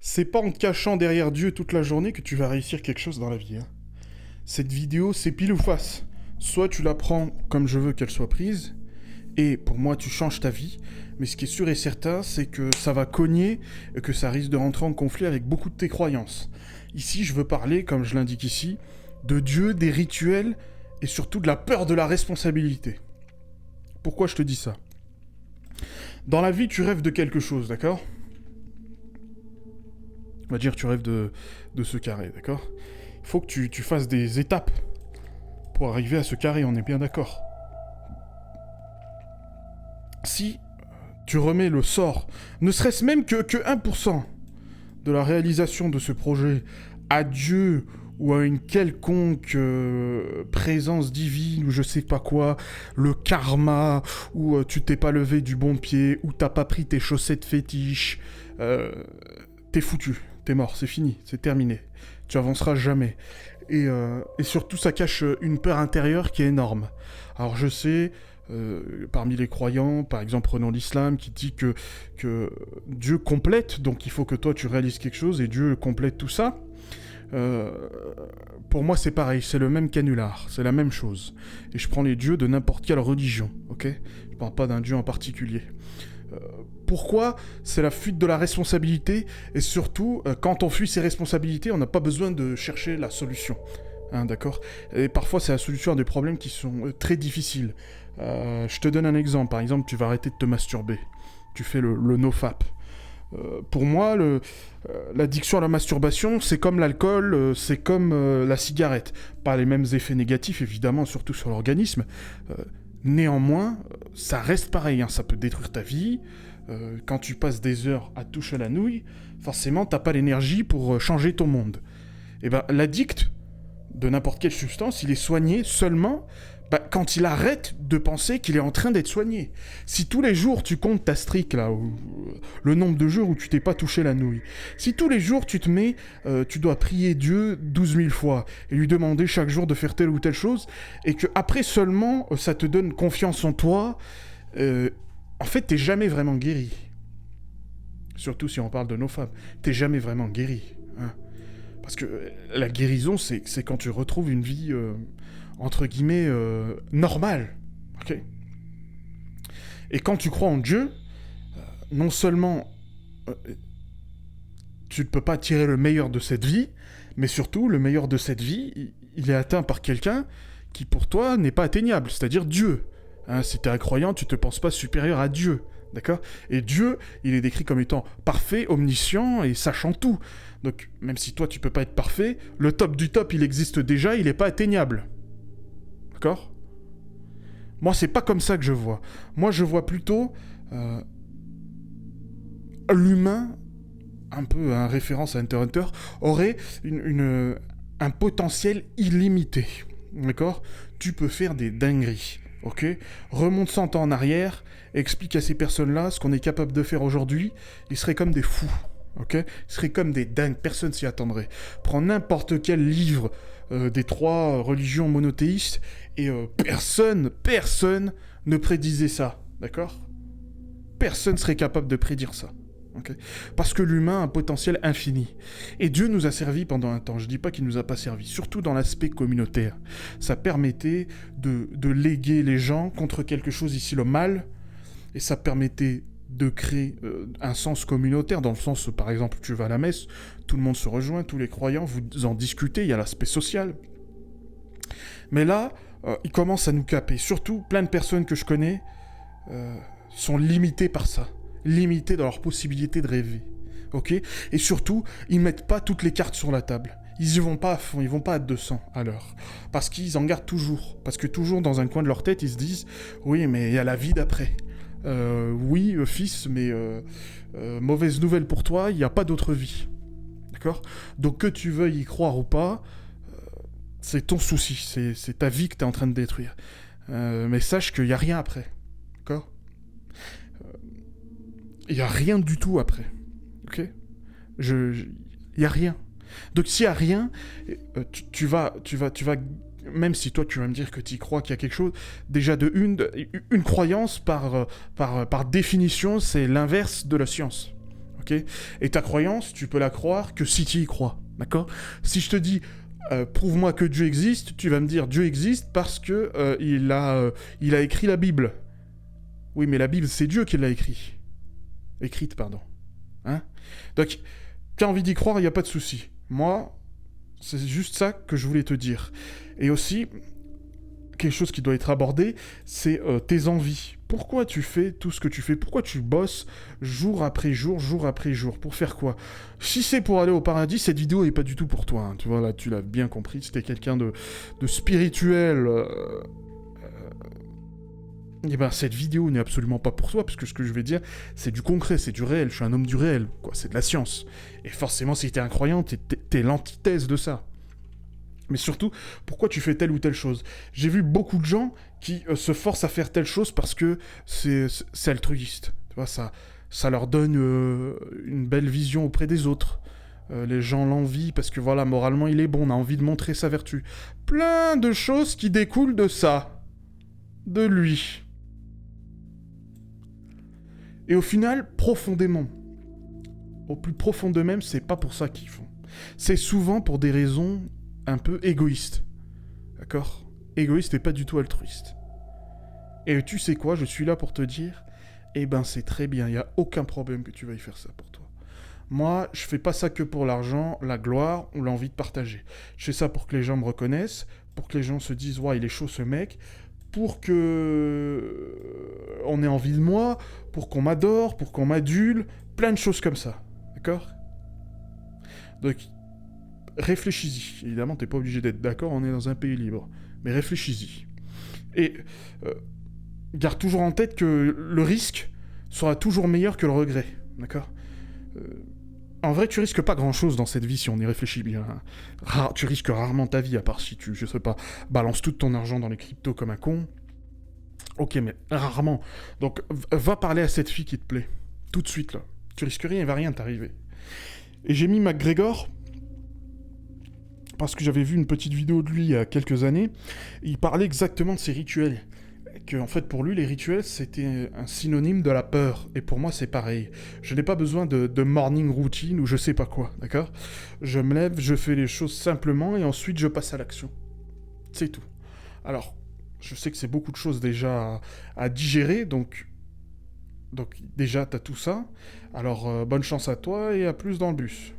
C'est pas en te cachant derrière Dieu toute la journée que tu vas réussir quelque chose dans la vie. Hein. Cette vidéo, c'est pile ou face. Soit tu la prends comme je veux qu'elle soit prise, et pour moi tu changes ta vie, mais ce qui est sûr et certain, c'est que ça va cogner, et que ça risque de rentrer en conflit avec beaucoup de tes croyances. Ici, je veux parler, comme je l'indique ici, de Dieu, des rituels, et surtout de la peur de la responsabilité. Pourquoi je te dis ça ? Dans la vie, tu rêves de quelque chose, d'accord ? On va dire tu rêves de ce carré, d'accord ? Il faut que tu fasses des étapes pour arriver à ce carré, on est bien d'accord. Si tu remets le sort, ne serait-ce même que 1% de la réalisation de ce projet à Dieu ou à une quelconque présence divine ou je sais pas quoi, le karma, ou tu t'es pas levé du bon pied, ou t'as pas pris tes chaussettes fétiches, t'es foutu, t'es mort, c'est fini, c'est terminé. Tu avanceras jamais. Et surtout, ça cache une peur intérieure qui est énorme. Alors je sais, parmi les croyants, par exemple prenons l'islam, qui dit que Dieu complète, donc il faut que toi tu réalises quelque chose, et Dieu complète tout ça. Pour moi c'est pareil, c'est le même canular, c'est la même chose. Et je prends les dieux de n'importe quelle religion, ok ? Je parle pas d'un dieu en particulier. Pourquoi ? C'est la fuite de la responsabilité, et surtout, quand on fuit ses responsabilités, on n'a pas besoin de chercher la solution. Hein, d'accord ? Et parfois, c'est la solution à des problèmes qui sont très difficiles. Je te donne un exemple. Par exemple, tu vas arrêter de te masturber. Tu fais le nofap. Pour moi, l'addiction à la masturbation, c'est comme l'alcool, c'est comme la cigarette. Pas les mêmes effets négatifs, évidemment, surtout sur l'organisme. Néanmoins, ça reste pareil, hein, ça peut détruire ta vie. Quand tu passes des heures à te toucher la nouille, forcément, t'as pas l'énergie pour changer ton monde. Et ben, l'addict de n'importe quelle substance, il est soigné seulement quand il arrête de penser qu'il est en train d'être soigné. Si tous les jours tu comptes ta streak, là, le nombre de jours où tu t'es pas touché la nouille, si tous les jours tu te mets, tu dois prier Dieu 12 000 fois, et lui demander chaque jour de faire telle ou telle chose, et que après seulement ça te donne confiance en toi, en fait t'es jamais vraiment guéri. Surtout si on parle de nos femmes, t'es jamais vraiment guéri. Hein. Parce que la guérison, c'est quand tu retrouves une vie... entre guillemets, normal. Ok ? Et quand tu crois en Dieu, non seulement tu ne peux pas tirer le meilleur de cette vie, mais surtout, le meilleur de cette vie, il est atteint par quelqu'un qui, pour toi, n'est pas atteignable, c'est-à-dire Dieu. Hein, si tu es un croyant, tu ne te penses pas supérieur à Dieu. D'accord ? Et Dieu, il est décrit comme étant parfait, omniscient et sachant tout. Donc, même si toi, tu peux pas être parfait, le top du top, il existe déjà, il n'est pas atteignable. D'accord ? Moi, c'est pas comme ça que je vois. Moi, je vois plutôt l'humain, un peu en référence à Hunter x Hunter, aurait un potentiel illimité. D'accord ? Tu peux faire des dingueries. Ok ? Remonte 100 ans en arrière, explique à ces personnes-là ce qu'on est capable de faire aujourd'hui, ils seraient comme des fous. Ok ? Ils seraient comme des dingues, personne s'y attendrait. Prends n'importe quel livre des 3 religions monothéistes, et personne ne prédisait ça, d'accord ? Personne serait capable de prédire ça, ok ? Parce que l'humain a un potentiel infini. Et Dieu nous a servi pendant un temps, je dis pas qu'il nous a pas servi, surtout dans l'aspect communautaire. Ça permettait de léguer les gens contre quelque chose, ici le mal, et ça permettait de créer un sens communautaire, dans le sens, par exemple, tu vas à la messe, tout le monde se rejoint, tous les croyants, vous en discutez, il y a l'aspect social. Mais là, ils commencent à nous caper. Surtout, plein de personnes que je connais sont limitées par ça, limitées dans leur possibilité de rêver. Ok ? Et surtout, ils mettent pas toutes les cartes sur la table. Ils y vont pas à fond, ils vont pas à 200 à l'heure. Parce qu'ils en gardent toujours. Parce que toujours, dans un coin de leur tête, ils se disent « Oui, mais il y a la vie d'après. » Oui, fils, mais mauvaise nouvelle pour toi, il n'y a pas d'autre vie. D'accord ? Donc que tu veuilles y croire ou pas, c'est ton souci, c'est ta vie que tu es en train de détruire. Mais sache qu'il n'y a rien après. D'accord ? Il n'y a rien du tout après. Ok ? Il n'y a rien. Donc s'il n'y a rien, tu vas... Même si toi tu vas me dire que tu y crois qu'il y a quelque chose, déjà de une croyance par définition, c'est l'inverse de la science. ok? Et ta croyance, tu peux la croire que si tu y crois, d'accord? Si je te dis, prouve-moi que Dieu existe, tu vas me dire, Dieu existe parce que il a écrit la Bible. Oui, mais la Bible, c'est Dieu qui l'a écrite, pardon. Hein? Donc, t'as envie d'y croire, il n'y a pas de souci. Moi, c'est juste ça que je voulais te dire. Et aussi, quelque chose qui doit être abordé, c'est tes envies. Pourquoi tu fais tout ce que tu fais? Pourquoi tu bosses jour après jour, jour après jour? Pour faire quoi? Si c'est pour aller au paradis, cette vidéo n'est pas du tout pour toi. Hein. Tu vois, là, tu l'as bien compris. Si t'es quelqu'un de spirituel... Eh ben, cette vidéo n'est absolument pas pour toi, parce que ce que je vais dire, c'est du concret, c'est du réel. Je suis un homme du réel, quoi. C'est de la science. Et forcément, si t'es un croyant, t'es l'antithèse de ça. Mais surtout, pourquoi tu fais telle ou telle chose? J'ai vu beaucoup de gens qui se forcent à faire telle chose parce que c'est altruiste. Tu vois, ça leur donne une belle vision auprès des autres. Les gens l'envient parce que voilà, moralement il est bon, on a envie de montrer sa vertu. Plein de choses qui découlent de ça. De lui. Et au final, profondément, au plus profond d'eux-mêmes, c'est pas pour ça qu'ils font. C'est souvent pour des raisons un peu égoïstes. D'accord? Égoïste et pas du tout altruiste. Et tu sais quoi, je suis là pour te dire, eh ben c'est très bien, il n'y a aucun problème que tu veuilles faire ça pour toi. Moi, je fais pas ça que pour l'argent, la gloire ou l'envie de partager. Je fais ça pour que les gens me reconnaissent, pour que les gens se disent, ouais, il est chaud ce mec, pour que on ait envie de moi, pour qu'on m'adore, pour qu'on m'adule, plein de choses comme ça. D'accord? Donc, réfléchis-y. Évidemment, t'es pas obligé d'être d'accord, on est dans un pays libre. Mais réfléchis-y. Et garde toujours en tête que le risque sera toujours meilleur que le regret. D'accord? En vrai, tu risques pas grand-chose dans cette vie si on y réfléchit bien. Tu risques rarement ta vie, à part si tu, je sais pas, balances tout ton argent dans les cryptos comme un con. Ok, mais rarement. Donc, va parler à cette fille qui te plaît. Tout de suite, là. Tu risques rien, il va rien t'arriver. Et j'ai mis McGregor, parce que j'avais vu une petite vidéo de lui il y a quelques années. Il parlait exactement de ses rituels. Que, en fait, pour lui, les rituels, c'était un synonyme de la peur. Et pour moi, c'est pareil. Je n'ai pas besoin de morning routine ou je sais pas quoi, d'accord? Je me lève, je fais les choses simplement et ensuite je passe à l'action. C'est tout. Alors, je sais que c'est beaucoup de choses déjà à digérer, donc déjà, t'as tout ça. Alors, bonne chance à toi et à plus dans le bus.